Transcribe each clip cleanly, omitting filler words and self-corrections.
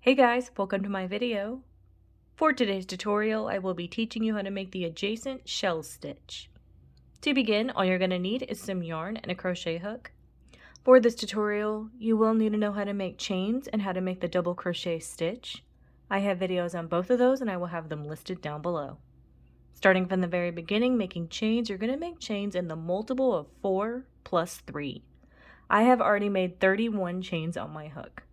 Hey guys, welcome to my video. For today's tutorial, I will be teaching you how to make the adjacent shell stitch. To begin, all you're going to need is some yarn and a crochet hook. For this tutorial, you will need to know how to make chains and how to make the double crochet stitch. I have videos on both of those and I will have them listed down below. Starting from the very beginning, making chains, you're going to make chains in the multiple of 4 plus 3. I have already made 31 chains on my hook.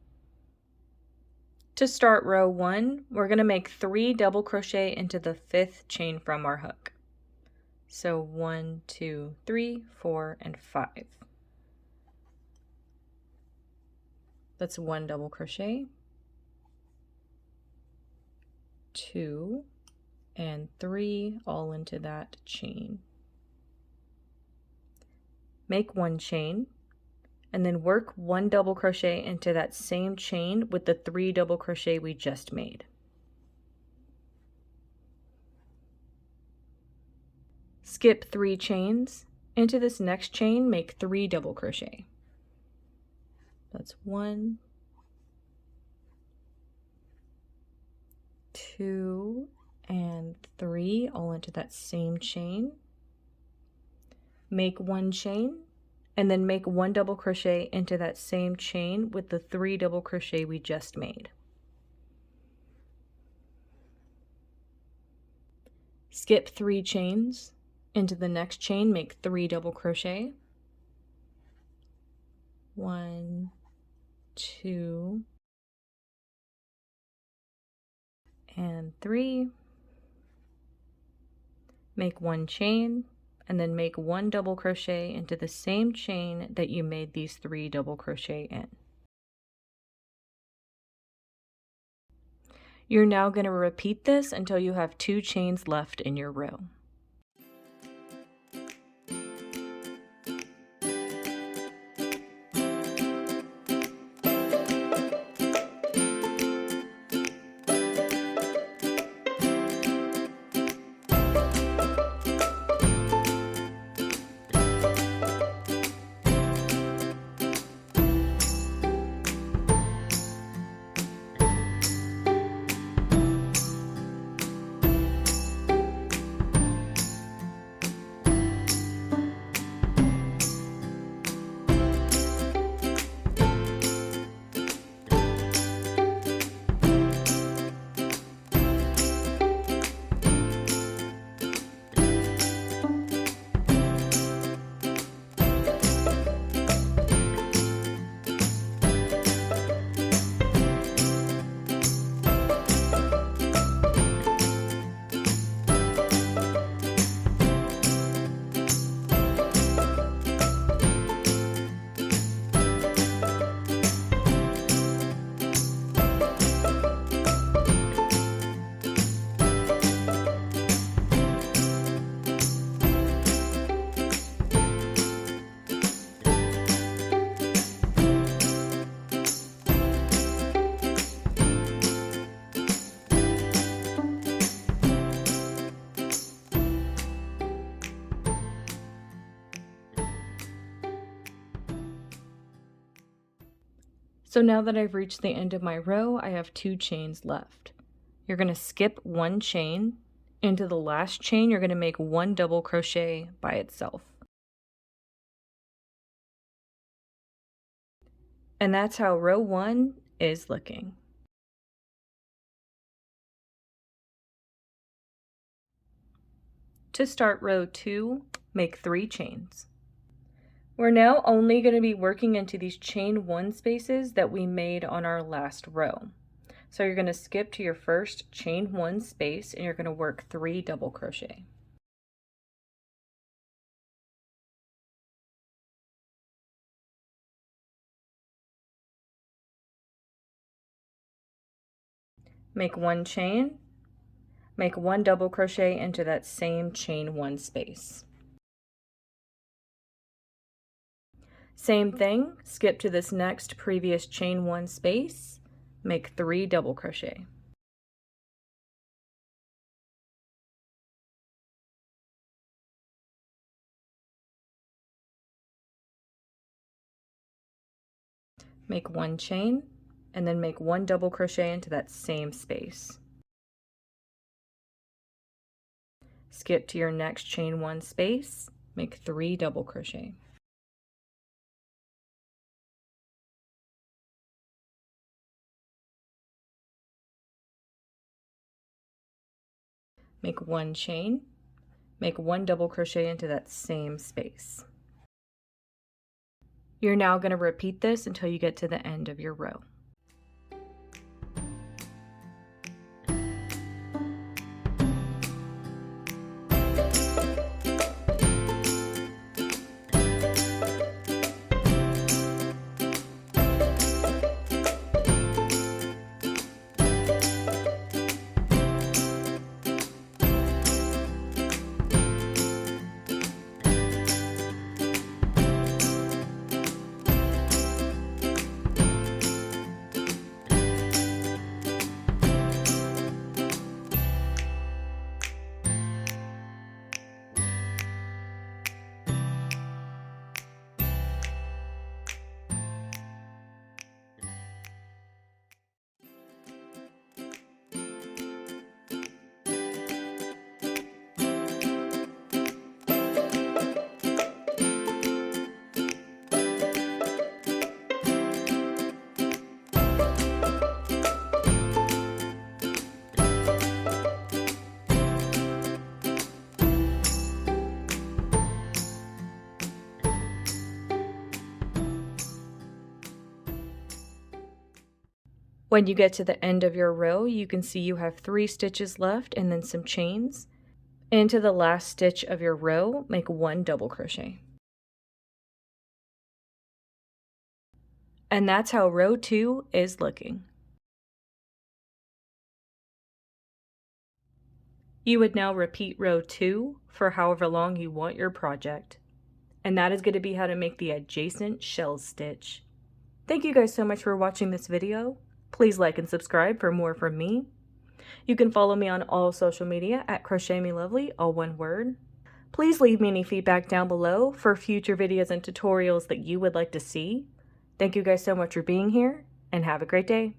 To start row 1, we're going to make 3 double crochet into the 5th chain from our hook. So 1, 2, 3, 4, and 5. That's 1 double crochet, 2, and 3 all into that chain. Make 1 chain, and then work 1 double crochet into that same chain with the 3 double crochet we just made. Skip 3 chains. Into this next chain, make 3 double crochet. That's 1, 2, and 3 all into that same chain. Make 1 chain, and then make 1 double crochet into that same chain with the 3 double crochet we just made. Skip 3 chains. Into the next chain, make 3 double crochet. 1, 2, and 3. Make 1 chain, and then make 1 double crochet into the same chain that you made these 3 double crochet in. You're now going to repeat this until you have 2 chains left in your row. So now that I've reached the end of my row, I have 2 chains left. You're going to skip 1 chain. Into the last chain, you're going to make 1 double crochet by itself. And that's how row 1 is looking. To start row 2, make 3 chains. We're now only going to be working into these chain 1 spaces that we made on our last row. So you're going to skip to your first chain 1 space and you're going to work 3 double crochet. Make 1 chain, make 1 double crochet into that same chain 1 space. Same thing, skip to this next previous chain 1 space, make 3 double crochet. Make 1 chain, and then make 1 double crochet into that same space. Skip to your next chain 1 space, make 3 double crochet. Make 1 chain, make 1 double crochet into that same space. You're now going to repeat this until you get to the end of your row. When you get to the end of your row, you can see you have 3 stitches left and then some chains. Into the last stitch of your row, make 1 double crochet. And that's how row 2 is looking. You would now repeat row 2 for however long you want your project. And that is going to be how to make the adjacent shell stitch. Thank you guys so much for watching this video. Please like and subscribe for more from me. You can follow me on all social media at crochetmelovely, all one word. Please leave me any feedback down below for future videos and tutorials that you would like to see. Thank you guys so much for being here, and have a great day.